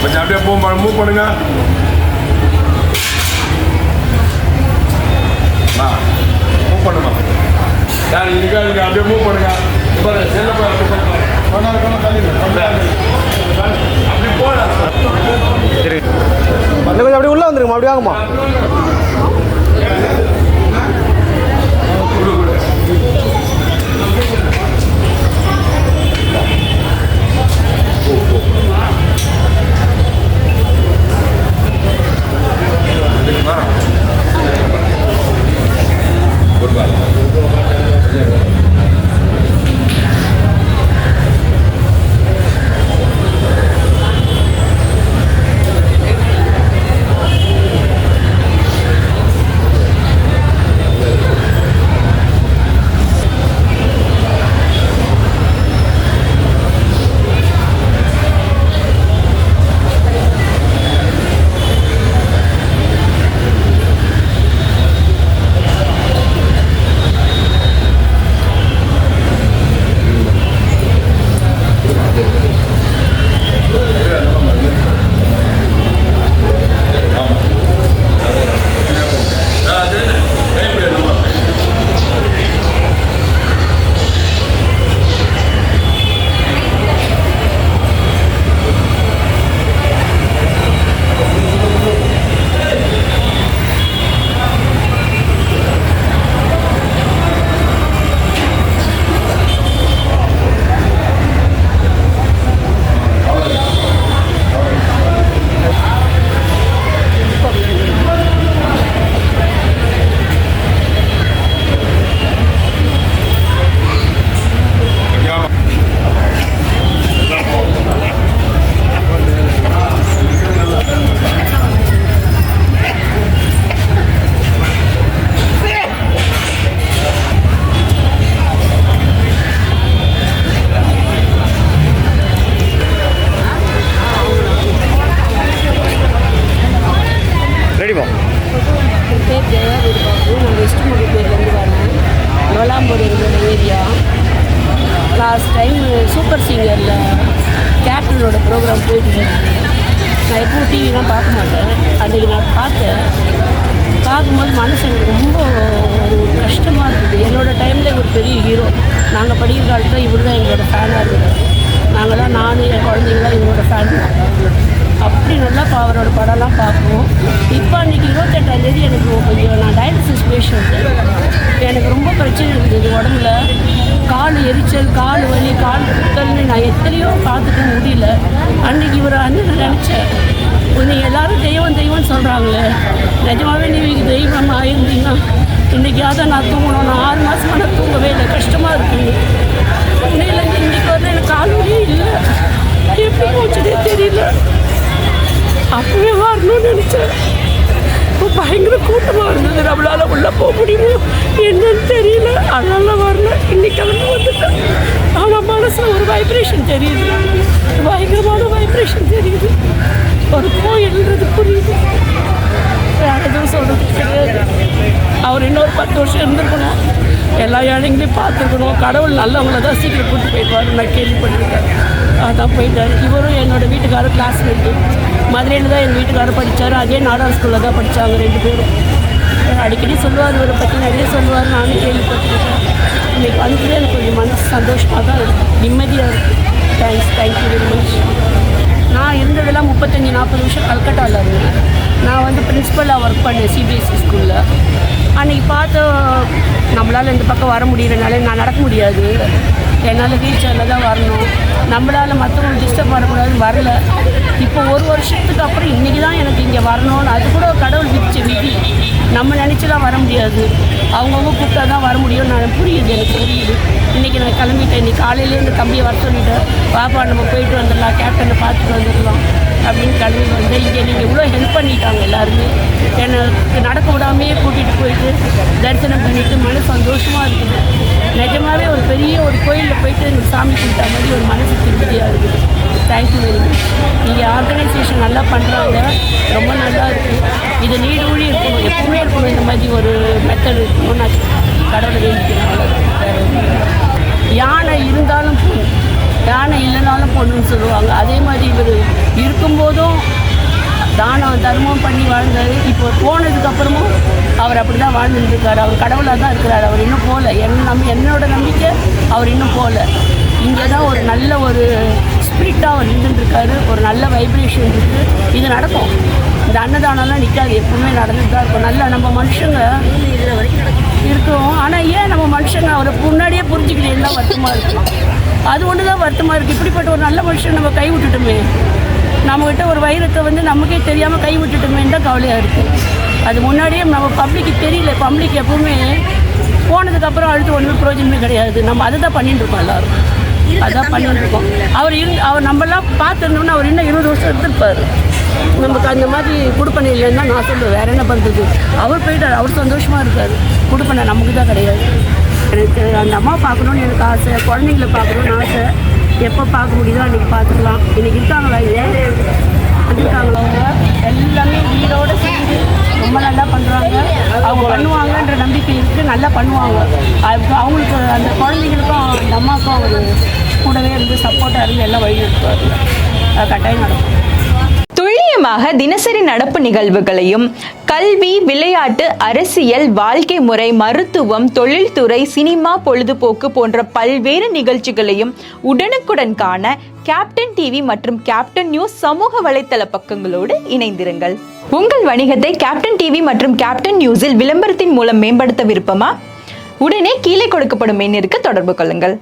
கொஞ்சம் அப்படியே மூவ் பண்ணுங்க. மூவ் பண்ணுமா யார் இருக்கா இருக்கு அப்படியே மூவ் பண்ணுங்க. அப்படி போகலாம். கொஞ்சம் அப்படியே உள்ள வந்துருங்கம்மா. அப்படி வாங்கம்மா. லாஸ்ட் டைம் சூப்பர் சிங்கரில் கேப்டனோட ப்ரோக்ராம் போயிட்டு நான் எப்பவும் டிவிலாம் பார்க்க மாட்டேன். அன்றைக்கி நான் பார்க்கும்போது மனசு எனக்கு ரொம்ப ஒரு கஷ்டமாக இருக்குது. என்னோடய டைமில் ஒரு பெரிய ஹீரோ. நாங்கள் படிக்கிற காலத்தில் இவர் தான் எங்களோட ஃபேனாக இருந்தார். நாங்களாம் நானும் என் குழந்தைங்களாம் இவரோட ஃபேன் தான். அப்படி நல்லா அவரோட படம்லாம் பார்ப்போம். இப்போ அன்றைக்கி 28ஆந்தேதி எனக்கு கொஞ்சம் நான் டயாலிசிஸ் பேஷண்ட்டு. எனக்கு ரொம்ப பிரச்சனை இருந்தது உடம்புல. கால் எரிச்சல், கால் வலி, கால் குத்தல்னு நான் எத்தனையோ பார்த்துக்க முடியல. அன்றைக்கி இவர் அண்ணன் நினச்சேன், நீங்கள் எல்லோரும் தெய்வம்னு சொல்கிறாங்களே, நிஜமாகவே நீங்கள் தெய்வமாக ஆயிருந்தீங்கன்னா இன்றைக்காவது நான் தூங்கணும். நான் 6 மாதமாக நான் தூங்கவே இல்லை, கஷ்டமாக இருக்குது. உண்மையில் இன்றைக்கி வந்து எனக்கு கால் வலியே இல்லை. எப்படி போச்சுன்னே தெரியல. அப்பவே வரணும்னு நினச்சேன். இப்போ பயங்கர கூட்டமாக இருந்தது. நம்மளால் உள்ளே போக முடியுமோ என்னன்னு தெரியல. அதனால வரல. இன்னைக்கு கிளம்பி வந்துட்டேன். ஆனால் மனசில் ஒரு வைப்ரேஷன் தெரியுது, பயங்கரமான வைப்ரேஷன் தெரியுது. ஒரு கோயில்ன்றது புரியுது. வேறு எதுவும் சொல்கிறதுக்கு கிடையாது. அவர் இன்னொரு 10 வருஷம் இருந்திருக்கணும். எல்லா ஏழைங்களையும் பார்த்துருக்கணும். கடவுள் நல்லவங்கள தான் சீக்கிரம் கூப்பிட்டு போயிடுவார். நான் கேள்விப்பட்டிருக்கேன். அதான் போயிட்டார். இவரும் என்னோடய வீட்டுக்காரர் கிளாஸ்மேட்டு. மதுரையில் தான் எங்கள் வீட்டுக்காரர் படித்தார். அதே நாடார் ஸ்கூலில் தான் படித்தாங்க 2 பேரும். அடிக்கடி சொல்லுவார், இவரை பற்றி நிறைய சொல்லுவார். நானும் கேள்விப்பட்டிருக்கேன். இன்றைக்கி வந்துட்டு எனக்கு கொஞ்சம் மனசு சந்தோஷமாக தான் இருக்குது, நிம்மதியாக இருக்குது. Thank you very much. நான் இருந்ததெல்லாம் 35-40 வருஷம் கல்கட்டாவில் இருந்தேன். நான் வந்து பிரின்ஸிபலாக ஒர்க் பண்ணேன் சிபிஎஸ்சி ஸ்கூலில். அன்றைக்கி பார்த்து நம்மளால் இந்த பக்கம் வர முடியறனால நான் நடக்க முடியாது. என்னால் வீல் சேரில் தான் வரணும். நம்மளால் மற்றவங்க டிஸ்டர்ப் பண்ணக்கூடாதுன்னு வரல. இப்போ 1 வருஷத்துக்கு அப்புறம் இன்றைக்கி தான் எனக்கு இங்கே வரணும்னு. அது கூட கடவுள் விதிச்ச விதி. நம்ம நினச்சிலாம் வர முடியாது. அவங்கவுங்க கூப்பிட்டா தான் வர முடியும். நான் புரியுது, எனக்கு புரியுது. இன்றைக்கி நான் கிளம்பிட்டேன். இன்றைக்கி காலையிலே இந்த தம்பியை வர சொல்லிவிட்டேன். பாப்பா நம்ம போயிட்டு வந்துடலாம், கேப்டனை பார்த்துட்டு வந்துடலாம் அப்படின்னு கிளம்பி வந்தேன். இங்கே நீங்கள் இவ்வளோ ஹெல்ப் பண்ணிட்டாங்க எல்லாருமே. எனக்கு நடக்க விடாமையே கூட்டிகிட்டு போயிட்டு தரிசனம் பண்ணிவிட்டு மனசு சந்தோஷமாக இருக்குது. நிஜமாகவே ஒரு பெரிய ஒரு கோயிலில் போயிட்டு எனக்கு சாமி கும்பிட்டா மாதிரி ஒரு மனசு திருப்தியாக இருக்குது. Thank you very much. நீங்கள் ஆர்கனைசேஷன் நல்லா பண்ணுறாங்க, ரொம்ப நல்லா இருக்குது. இது நீடூழி இருக்கணும், எப்பவுமே இருக்கணும். இந்த மாதிரி ஒரு மெத்தட் இருக்கணும். நான் கடவுளை வேண்டிக்கிறேன். யானை இருந்தாலும் போதும், யானை இல்லைனாலும் பொண்ணுன்னு சொல்லுவாங்க. அதே மாதிரி இவர் இருக்கும்போதும் தானம் தர்மம் பண்ணி வாழ்ந்தார். இப்போ போனதுக்கப்புறமும் அவர் அப்படி தான் வாழ்ந்துட்டு இருக்காரு. அவர் கடவுளாக தான் இருக்கிறார். அவர் இன்னும் போகல. என்னோட நம்பிக்கை அவர் இன்னும் போகல. இங்கே தான் ஒரு நல்ல ஒரு ஸ்பிரிட்டாக அவர் இருந்துட்டுருக்காரு. ஒரு நல்ல வைப்ரேஷன் இருக்குது. இது நடக்கும். இந்த அன்னதானம்லாம் நிற்காது, எப்பவுமே நடந்துட்டு தான் இருக்கும். நல்ல நம்ம மனுஷங்க இதில் வரைக்கும் இருக்கும். ஆனால் ஏன் நம்ம மனுஷங்க அவரை முன்னாடியே புரிஞ்சுக்கலையே தான் வருத்தமாக இருக்கும். அது ஒன்று தான் வருத்தமாக இருக்குது. இப்படிப்பட்ட ஒரு நல்ல மனுஷன் நம்ம கை விட்டுட்டோமே, நம்மகிட்ட ஒரு வைரத்தை நமக்கே தெரியாமல் கை விட்டுட்டோமேன்னு தான் கவலையாக இருக்குது. அது முன்னாடியே நம்ம பப்ளிக்கு தெரியல. பப்ளிக் எப்பவுமே போனதுக்கப்புறம் அடுத்து ஒன்றுமே பிரயோஜனமே கிடையாது. நம்ம அதை தான் பண்ணிட்டு இருக்கோம் எல்லோரும். அதான் பண்ணிட்டு இருக்கோம். அவர் நம்மளாம் பார்த்துருந்தோம்னா அவர் இன்னும் 20 வருஷம் எடுத்துருப்பார். நமக்கு அந்த மாதிரி கொடுப்பனை இல்லைன்னு தான் நான் சொல்லுவேன். வேறு என்ன பண்ணுறது? அவர் போயிட்டார். அவர் சந்தோஷமாக இருக்கார். கொடுப்பனை நமக்கு தான் கிடையாது. எனக்கு அந்த அம்மா பார்க்கணுன்னு எனக்கு ஆசை. குழந்தைங்கள பார்க்கணுன்னு ஆசை. எப்போ பார்க்க முடியுதோ அன்றைக்கி பார்த்துக்கலாம். இன்றைக்கி இருக்காங்களா? இல்லை இருக்காங்களா? அவங்க எல்லாமே வீடோடு சேர்ந்து ரொம்ப நல்லா பண்ணுறாங்க. அவங்க பண்ணுவாங்கன்ற நம்பிக்கை இருக்குது. நல்லா பண்ணுவாங்க. அவங்களுக்கு அந்த குழந்தைங்களுக்கும் அந்த அம்மாவுக்கும் அவர் கூடவே இருந்து சப்போர்ட்டாக இருந்து எல்லாம் வழி நடத்துவார். அது கட்டாயம் நடக்கும். துல்லியமாக தினசரி நடப்பு நிகழ்வுகளையும் கல்வி, விளையாட்டு, அரசியல், வாழ்க்கை முறை, மருத்துவம், தொழில்துறை, சினிமா, பொழுதுபோக்கு போன்ற பல்வேறு நிகழ்ச்சிகளையும் உடனுக்குடன் காண கேப்டன் டிவி மற்றும் கேப்டன் நியூஸ் சமூக வலைத்தள பக்கங்களோடு இணைந்திருங்கள். உங்கள் வணிகத்தை கேப்டன் டிவி மற்றும் கேப்டன் நியூஸில் விளம்பரத்தின் மூலம் மேம்படுத்த விருப்பமா? உடனே கீழே கொடுக்கப்படும் எண்ணிற்கு தொடர்பு கொள்ளுங்கள்.